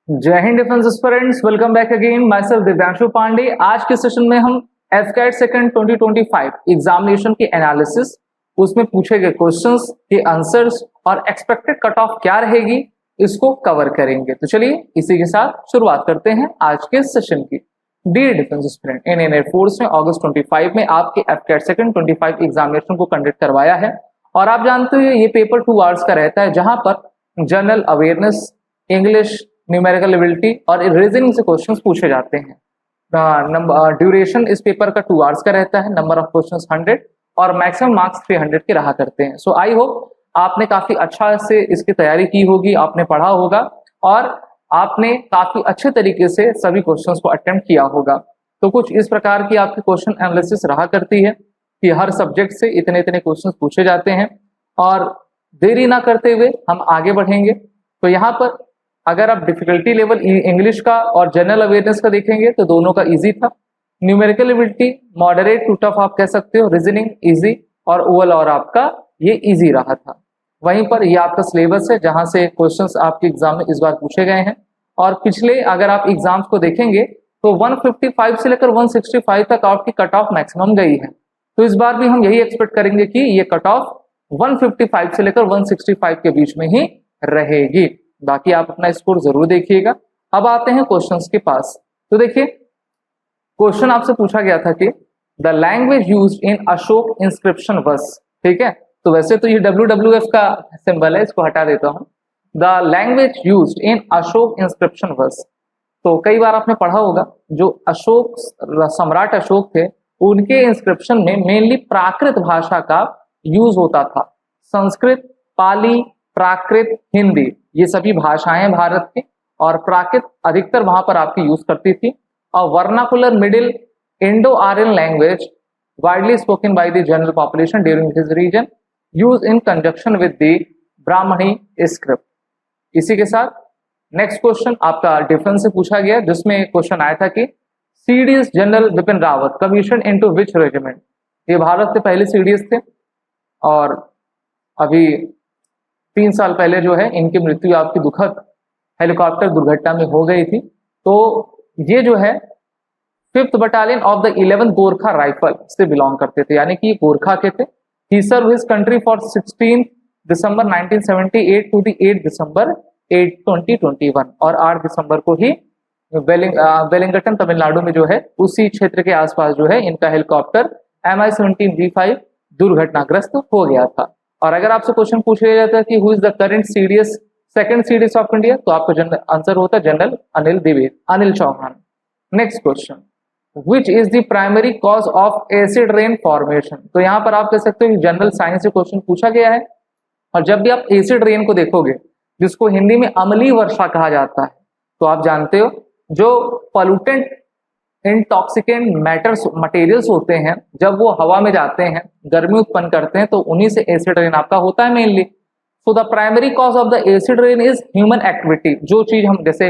जय Hind defence aspirants, welcome back again. Myself Divyanshu Pandey. आज के सेशन में हम एफकेट सेकंड 2025 एग्जामिनेशन की एनालिसिस, उसमें पूछे गए क्वेश्चंस के आंसर्स और एक्सपेक्टेड कट ऑफ क्या रहेगी, इसको कवर करेंगे। तो चलिए इसी के साथ शुरुआत करते हैं आज के सेशन की। Dear defence aspirant, Indian Air Force ने अगस्त 25 में आपके एफकेट सेकंड 25 एग्जामिनेशन को कंडक्ट करवाया है और आप जानते हो ये पेपर 2 आवर्स का रहता है, जहां पर general awareness, English, numerical ability और रीजनिंग से क्वेश्चंस पूछे जाते हैं। ड्यूरेशन इस पेपर का 2 आवर्स का रहता है। नंबर ऑफ क्वेश्चंस 100 और मैक्सिमम मार्क्स 300 के रहा करते हैं। सो आई होप आपने काफी अच्छा से इसकी तैयारी की होगी, आपने पढ़ा होगा और आपने काफी अच्छे तरीके से सभी क्वेश्चंस को अटेम्प्ट किया होगा। तो कुछ इस प्रकार की आपकी क्वेश्चन एनालिसिस रहा करती है कि हर सब्जेक्ट से इतने इतने क्वेश्चंस पूछे जाते हैं और देरी ना करते हुए हम आगे बढ़ेंगे। तो यहाँ पर अगर आप डिफिकल्टी लेवल इंग्लिश का और जनरल अवेयरनेस का देखेंगे तो दोनों का इजी था। Numerical ability moderate to tough आप कह सकते हो, रीजनिंग इजी और ओवल और आपका ये इजी रहा था। वहीं पर ये आपका सिलेबस है जहां से क्वेश्चंस आपके एग्जाम में इस बार पूछे गए हैं और पिछले अगर आप एग्जाम्स को देखेंगे तो 155 से लेकर 165 तक आपकी कट ऑफ मैक्सिमम गई है। तो इस बार भी हम यही एक्सपेक्ट करेंगे कि ये कट ऑफ 155 से लेकर 165 के बीच में ही रहेगी। बाकी आप अपना स्कोर जरूर देखिएगा। अब आते हैं क्वेश्चंस के पास। तो देखिए क्वेश्चन आपसे पूछा गया था कि the language used in Ashok inscription was, ठीक है। तो वैसे तो ये WWF का सिंबल है, इसको हटा देता हूं। The language used in Ashok inscription was. तो कई बार आपने पढ़ा होगा जो अशोक सम्राट अशोक थे उनके इंस्क्रिप्शन में मेनली प्राकृत भाषा का यूज होता था। संस्कृत, पाली, प्राकृत, हिंदी ये सभी भाषाएं भारत की और प्राकृत अधिकतर वहां पर आपकी यूज करती थी। और vernacular middle Indo Aryan language widely spoken by the general population during this region use in conjunction with the Brahmi script. इसी के साथ नेक्स्ट क्वेश्चन आपका डिफेंस से पूछा गया, जिसमें क्वेश्चन आया था कि CDS general Bipin Rawat commission into विच रेजिमेंट। ये भारत के पहले सीडीएस थे और अभी 3 साल पहले जो है इनकी मृत्यु आपकी दुखद हेलीकॉप्टर दुर्घटना में हो गई थी। तो ये जो है 5th battalion of the 11th Gorkha rifle से बिलोंग करते थे, यानी कि गोरखा के थे। He serve his country for 16 December 1978 to the 8 December 2021 और 8 दिसंबर को ही वेलिंगटन तमिलनाडु में जो है उसी क्षेत्र के आसपास जो है इनका हेलीकॉप्टर MI-17V5 दुर्घटनाग्रस्त हो गया था। और अगर आपसे क्वेश्चन पूछ लिया जाता है कि who is the current CDS, second CDS of India, तो आपका आंसर होता है general Anil Dwivedi, Anil Chauhan. Next question, which is the primary cause of acid rain formation. तो यहाँ पर आप कह सकते हो जनरल साइंस से क्वेश्चन पूछा गया है और जब भी आप एसिड रेन को देखोगे, जिसको हिंदी में अम्लीय वर्षा कहा जाता है, तो आप जानते हो जो पॉल्यूटेंट इंटॉक्सिकेंट मैटर्स मटेरियल्स होते हैं जब वो हवा में जाते हैं, गर्मी उत्पन्न करते हैं, तो उन्हीं से एसिड रेन आपका होता है mainly. So the primary cause of the acid rain is human activity. जो चीज हम जैसे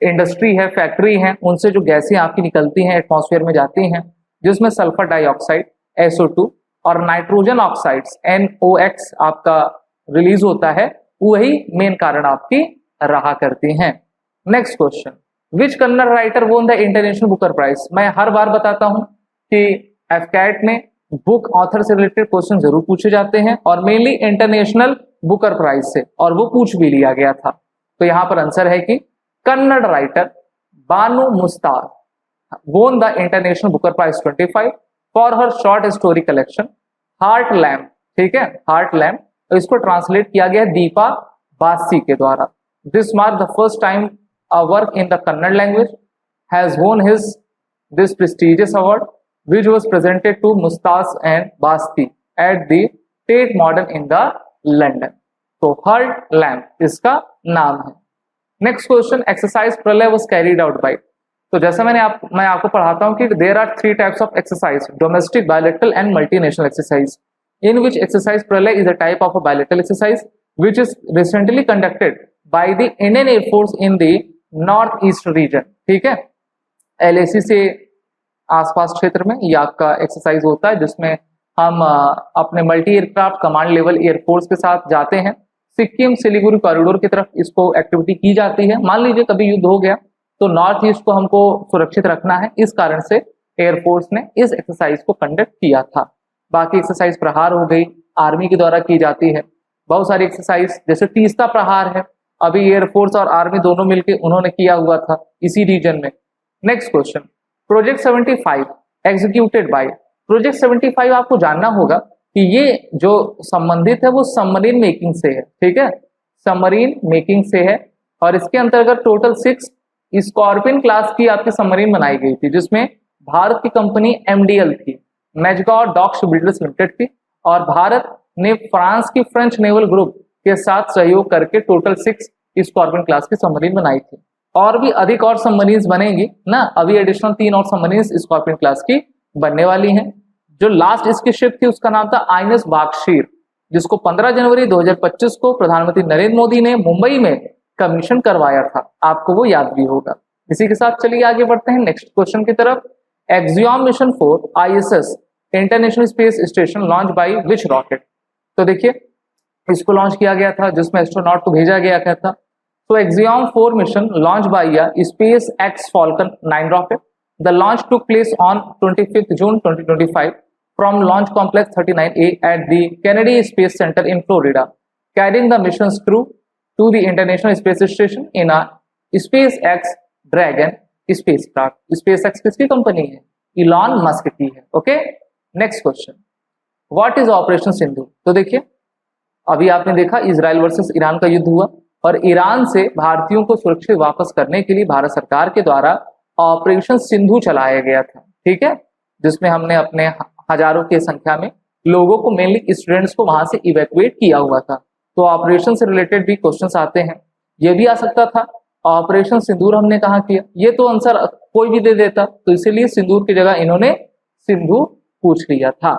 इंडस्ट्री है, फैक्ट्री है, उनसे जो गैसें आपकी निकलती हैं एटमॉस्फेयर में जाती हैं, जिसमें सल्फर डाइऑक्साइड SO2 और नाइट्रोजन ऑक्साइड्स NOx आपका रिलीज होता है, वही मेन कारण आपकी रहा करती हैं। Next question, which Kannada writer won the international Booker prize. मैं हर बार बताता हूं कि एफकैट में बुक ऑथर से रिलेटेड क्वेश्चन जरूर पूछे जाते हैं और मेनली इंटरनेशनल बुकर प्राइज से, और वो पूछ भी लिया गया था। तो यहां पर आंसर है कि Kannada writer Banu Mushtaq won the international Booker prize 25 for her short story collection heart lamp, ठीक है, हार्ट लैम्प। तो इसको ट्रांसलेट किया गया दीपा बासी के द्वारा। This mark the first time a work in the Kannada language has won this prestigious award, which was presented to Mustas and Basti at the Tate Modern in the London. तो Heart Lamp इसका नाम है। Next question, exercise प्रलय was carried out by। तो जैसा मैं आपको पढ़ाता हूं कि there are 3 types of exercise: domestic, bilateral and multinational exercise, in which exercise pralay is a type of a bilateral exercise which is recently conducted by the Indian Air Force in the north east region, ठीक है, LAC से आसपास क्षेत्र में ये आपका exercise होता है, जिसमें हम अपने multi aircraft command level air force के साथ जाते हैं सिक्किम सिलीगुड़ी कॉरिडोर की तरफ इसको एक्टिविटी की जाती है। मान लीजिए कभी युद्ध हो गया तो नॉर्थ ईस्ट को हमको सुरक्षित रखना है, इस कारण से एयरफोर्स ने इस एक्सरसाइज को कंडक्ट किया था। बाकी एक्सरसाइज प्रहार हो गई, आर्मी के द्वारा की जाती है। बहुत सारी एक्सरसाइज जैसे तीस्ता प्रहार है, अभी एयरफोर्स और आर्मी दोनों मिलकर उन्होंने किया हुआ था इसी रीजन में। Next question, project 75 executed by. Project 75 आपको जानना होगा कि ये जो संबंधित है वो सबमरीन मेकिंग से है, ठीक है, सबमरीन मेकिंग से है। और इसके अंतर्गत टोटल 6 स्कॉर्पियन क्लास की आपकी सबमरीन बनाई गई थी, जिसमें भारत की कंपनी एमडीएल थी, मैजगांव डॉक शिपबिल्डर्स लिमिटेड थी, और भारत ने फ्रांस की फ्रेंच नेवल ग्रुप के साथ सहयोग करके टोटल 6 स्कॉर्पियन क्लास की सबमरीन बनाई थी। और भी अधिक और सबमरीन्स बनेंगी ना, अभी एडिशनल 3 और सबमरीन्स स्कॉर्पियन क्लास की बनने वाली हैं। जो लास्ट इसकी शिप थी उसका नाम था आईएनएस बागशीर, जिसको 15 जनवरी 2025 को प्रधानमंत्री नरेंद्र मोदी ने मुंबई में कमीशन करवाया था, आपको वो याद भी होगा। इसी के साथ चलिए आगे बढ़ते हैं नेक्स्ट क्वेश्चन की तरफ। Axiom mission 4 ISS international space station launch by which rocket. तो देखिए इसको लॉन्च किया गया था जिसमें एस्ट्रोनॉट को भेजा गया था। तो axiom 4 mission launch by space x Falcon 9 rocket. The launch took place on 25 June 2025 from launch complex 39A at the Kennedy Space Center in Florida, carrying the mission's crew to the International Space Station in a SpaceX Dragon spacecraft. SpaceX किसकी company है? Elon Musk की है। Okay, next question, what is operation Sindhu. तो देखिए अभी आपने देखा Israel versus Iran का युद्ध हुआ और ईरान से भारतीयों को सुरक्षित वापस करने के लिए भारत सरकार के द्वारा ऑपरेशन सिंधु चलाया गया था, ठीक है, जिसमें हमने अपने हजारों की संख्या में लोगों को, मेनली स्टूडेंट्स को वहां से इवैक्यूएट किया हुआ था। तो ऑपरेशन से रिलेटेड भी क्वेश्चंस आते हैं, ये भी आ सकता था ऑपरेशन सिंदूर हमने कहाँ किया, ये तो आंसर कोई भी दे देता, तो इसीलिए सिंदूर की जगह इन्होंने सिंधु पूछ लिया था।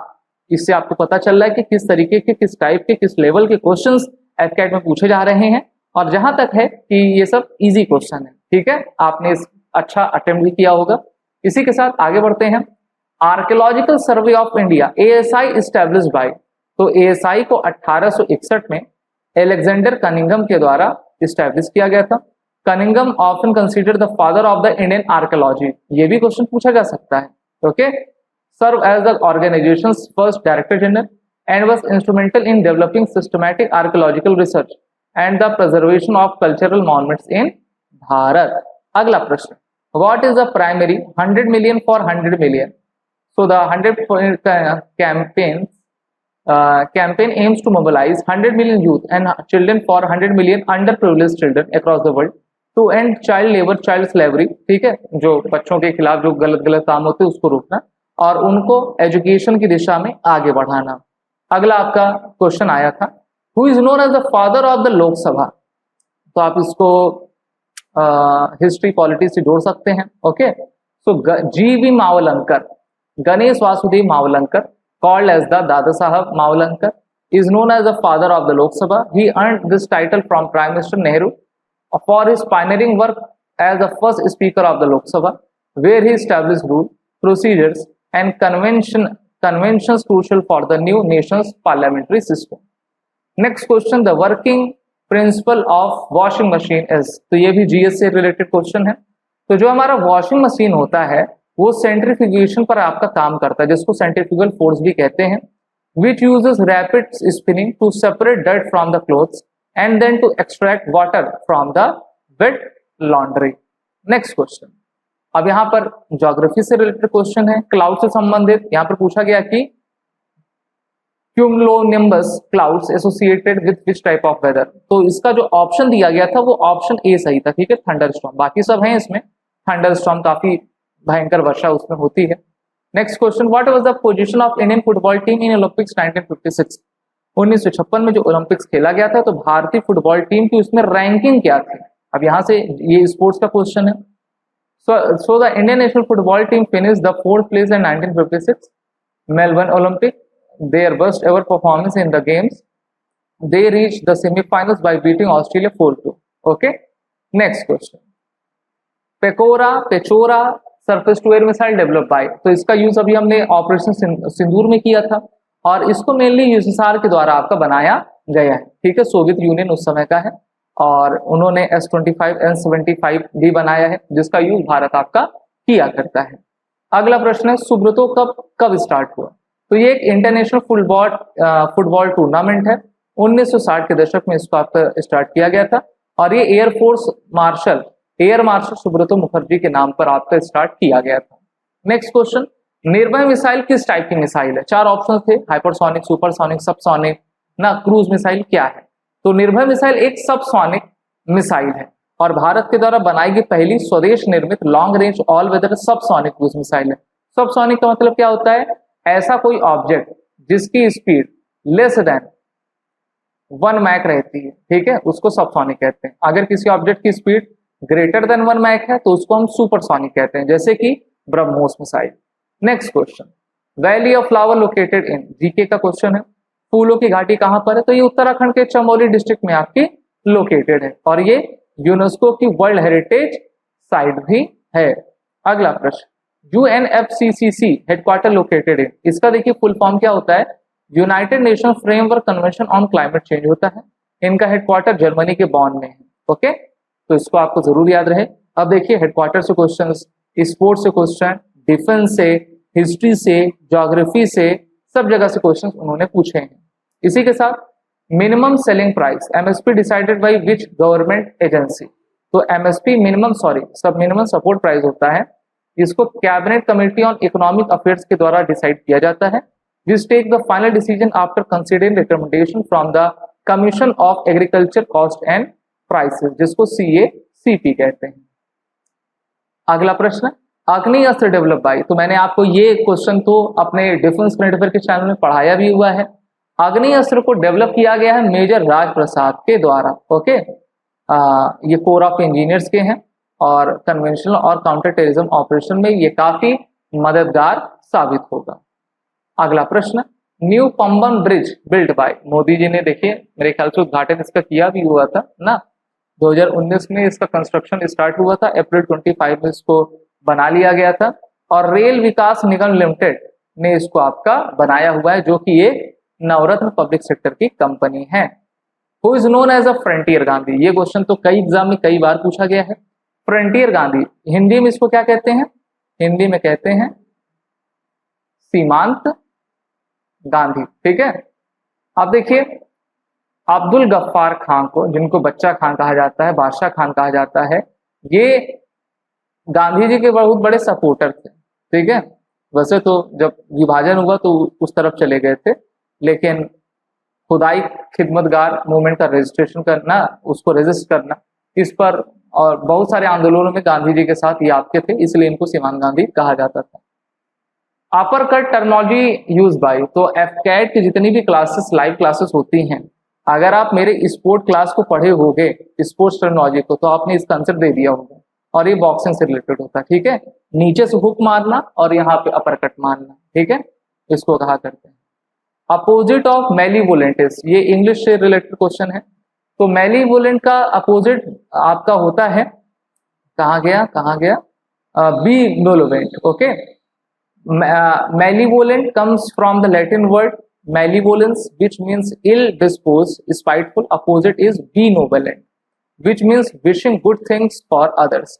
इससे आपको पता चल रहा है कि किस तरीके के, किस टाइप के, किस लेवल के क्वेश्चंस एफकेट में पूछे जा रहे हैं। और जहां तक है कि ये सब इजी क्वेश्चन है, ठीक है, आपने अच्छा अटेम्प्ट भी किया होगा। इसी के साथ आगे बढ़ते हैं। Archaeological survey of India ASI established bye. तो एएसआई को 1861 में एलेक्जेंडर कनिंघम के द्वारा इस्टेब्लिश किया गया था। Cunningham often considered the father of the Indian archaeology, ये भी क्वेश्चन पूछा जा सकता है। Okay, served as the organisation's first director general and was instrumental in developing systematic archaeological research and the preservation of cultural monuments in Bharat. अगला प्रश्न, what is the primary 100 million for 100 million. So the 100 campaign aims to mobilize 100 million youth and children for 100 million underprivileged children across the world to end child labor, child slavery, ठीक है, जो बच्चों के खिलाफ जो गलत काम होते हैं उसको रोकना और उनको एजुकेशन की दिशा में आगे बढ़ाना। अगला आपका क्वेश्चन आया था, who is known as the father of the Lok Sabha. तो आप इसको हिस्ट्री पॉलिटिक्स से जोड़ सकते हैं। ओके, सो जीवी Mavalankar, Ganesh Vasudev Mavalankar, called as the Dada Sahab Mavlankar, is known as the father of the Lok Sabha. He earned this title from Prime Minister Nehru for his pioneering work as the first Speaker of the Lok Sabha, where he established rule, procedures, and conventions crucial for the new nation's parliamentary system. Next question, the working principle of washing machine is. तो ये भी GS से related question है। तो जो हमारा washing machine होता है वो सेंट्रीफ्यूगेशन पर आपका काम करता है, जिसको सेंट्रीफ्यूगल फोर्स भी कहते हैं, which uses rapid spinning to separate dirt from the clothes and then to extract water from the wet laundry. Next question, अब यहाँ पर ज्योग्राफी से रिलेटेड क्वेश्चन है, क्लाउड से संबंधित। यहाँ पर पूछा गया कि cumulonimbus clouds associated with which type of weather. तो इसका जो ऑप्शन दिया गया था वो ऑप्शन ए सही था, ठीक है, थंडरस्टॉर्म। बाकी सब हैं इसमें, थंडरस्टॉर्म काफी भयंकर वर्षा उसमें होती है। Next question, what was the position of Indian football team in Olympics 1956। 1956 में जो ओलंपिक्स खेला गया था तो भारतीय फुटबॉल टीम की उसमें रैंकिंग क्या थी। अब यहाँ से ये स्पोर्ट्स का क्वेश्चन है। So the Indian national football team finished the 4th place in 1956 Melbourne Olympic, their best ever performance in the games, they reached the semifinals by beating Australia 4-2। Okay, next question, Pechora surface to air missile develop by. तो इसका use अभी हमने operation सिंदूर में किया था और इसको mainly USSR के द्वारा आपका बनाया गया है, ठीक है। सोवियत यूनियन उस समय का है और उन्होंने S-25 N-75 भी बनाया है जिसका यूज भारत आपका किया करता है। अगला प्रश्न है सुब्रतो कप कब स्टार्ट हुआ? तो ये एक इंटरनेशनल फुटबॉल टूर्नामेंट है। 1960 के दशक में इसको आपका स्टार्ट किया गया था और ये एयर मार्शल सुब्रतो मुखर्जी के नाम पर आपका स्टार्ट किया गया था। नेक्स्ट क्वेश्चन, निर्भय मिसाइल किस टाइप की मिसाइल है? 4 ऑप्शन थे, हाइपरसोनिक, सुपरसोनिक, सबसोनिक ना क्रूज मिसाइल, क्या है? तो निर्भय मिसाइल एक सबसोनिक मिसाइल है और भारत के द्वारा बनाई गई पहली स्वदेश निर्मित long range all weather subsonic cruise missile है। सबसोनिक का मतलब क्या होता है? ऐसा कोई ऑब्जेक्ट जिसकी स्पीड लेस देन 1 मैक रहती है, ठीक है, उसको सबसोनिक कहते हैं। अगर किसी ऑब्जेक्ट की स्पीड ग्रेटर देन 1 मैक है तो उसको हम सुपरसोनिक कहते हैं, जैसे कि BrahMos missile. Next question, valley of flower located in, GK का क्वेश्चन है। फूलों की घाटी कहां पर है? तो ये उत्तराखंड के चमोली डिस्ट्रिक्ट में आपकी लोकेटेड है और ये यूनेस्को की वर्ल्ड हेरिटेज साइट भी है। अगला प्रश्न, UNFCCC हेडक्वार्टर लोकेटेड इन, इसका देखिए फुल फॉर्म क्या होता है? United nation framework convention on climate change होता है। इनका हेडक्वार्टर जर्मनी के बॉन में है, ओके, तो इसको आपको जरूर याद रहे। अब देखिए हेडक्वार्टर से क्वेश्चन, स्पोर्ट्स से क्वेश्चन, डिफेंस से, हिस्ट्री से, ज्योग्राफी से, सब जगह से क्वेश्चन उन्होंने पूछे हैं। इसी के साथ minimum selling price MSP decided by which government agency? तो MSP मिनिमम सपोर्ट प्राइस होता है, इसको cabinet committee on economic affairs के द्वारा डिसाइड किया जाता है। Which take the final decision after considering recommendation from the commission of agriculture cost and prices, जिसको CACP कहते हैं। अगला प्रश्न, अग्नि अस्त्र डेवलप बाय, तो मैंने आपको ये क्वेश्चन तो अपने डिफेंस करंट अफेयर के चैनल में पढ़ाया भी हुआ है। अग्नि अस्त्र को डेवलप किया गया है मेजर राज प्रसाद के द्वारा, ओके। ये कोर ऑफ इंजीनियर्स के हैं और कन्वेंशनल और काउंटर टेररिज्म ऑपरेशन में ये काफी मददगार साबित होगा। अगला प्रश्न, new Pamban bridge build by, Modi ji ने देखिए मेरे ख्याल से उद्घाटन इसका किया भी हुआ था ना, 2019 में इसका कंस्ट्रक्शन स्टार्ट हुआ था, अप्रैल 25 में इसको बना लिया गया था और रेल विकास निगम लिमिटेड ने इसको आपका बनाया हुआ है, जो कि एक नवरत्न पब्लिक सेक्टर की कंपनी है। Who is known as a frontier Gandhi, ये क्वेश्चन तो कई एग्जाम में कई बार पूछा गया है। फ्रंटियर गांधी हिंदी में इसको क्या कहते हैं? हिंदी में कहते हैं सीमांत गांधी, ठीक है। अब देखिए अब्दुल गफ्फार खान को, जिनको बच्चा खान कहा जाता है, बादशाह खान कहा जाता है, ये गांधी जी के बहुत बड़े सपोर्टर थे, ठीक है। वैसे तो जब विभाजन हुआ तो उस तरफ चले गए थे, लेकिन खुदाई खिदमतगार मूवमेंट का रजिस्ट्रेशन करना, उसको रजिस्ट करना, इस पर और बहुत सारे आंदोलनों में गांधी जी के साथ ये आपके थे, इसलिए इनको सीमांत गांधी कहा जाता था। Upper cut terminology use by, तो एफकैट की जितनी भी क्लासेस, लाइव क्लासेस होती हैं, अगर आप मेरे स्पोर्ट क्लास को पढ़े होगे, स्पोर्ट्स टर्मिनोलॉजी को, तो आपने इसका आंसर दे दिया होगा और ये बॉक्सिंग से रिलेटेड होता है, ठीक है। नीचे से हुक मारना और यहाँ पे अपर कट मारना, ठीक है, इसको कहा करते हैं। अपोजिट ऑफ मेलीवोलेंटिस, ये इंग्लिश से रिलेटेड क्वेश्चन है। तो मेलीवोलेंट का अपोजिट आपका होता है, कहाँ गया, बीनोलोवेंट, okay. Malevolent comes from the Latin word malevolence, which means ill-disposed, spiteful. Opposite is benevolent, which means wishing good things for others.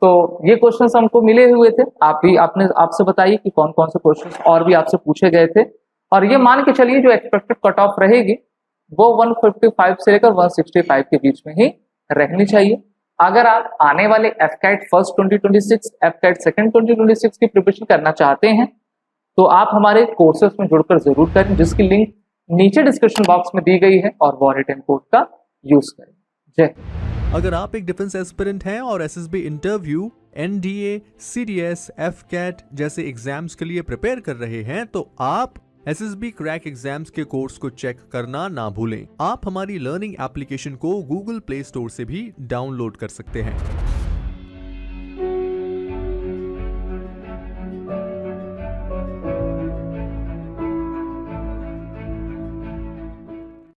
तो ये क्वेश्चंस हमको मिले हुए थे, आपसे बताइए कि कौन कौन से क्वेश्चंस और भी आपसे पूछे गए थे, और ये मान के चलिए जो एक्सपेक्टेड कट ऑफ रहेगी वो 155 से लेकर 165 के बीच में ही रहनी चाहिए। अगर आप आने वाले एफकैट फर्स्ट 2026, एफकैट सेकंड 2026 की प्रिपरेशन करना चाहते हैं तो आप हमारे कोर्सेज में जुड़कर जरूर करें, जिसकी लिंक नीचे डिस्क्रिप्शन बॉक्स में दी गई है, और वो रिटन कोड का यूज करें। जय। अगर आप एक डिफेंस एस्पिरेंट हैं और SSB interview, NDA, CDS, AFCAT जैसे एग्जाम्स के लिए प्रिपेयर कर रहे हैं तो आप एसएसबी क्रैक एग्जाम्स के कोर्स को चेक करना ना भूलें। आप हमारी लर्निंग एप्लीकेशन को गूगल प्ले स्टोर से भी डाउनलोड कर सकते हैं।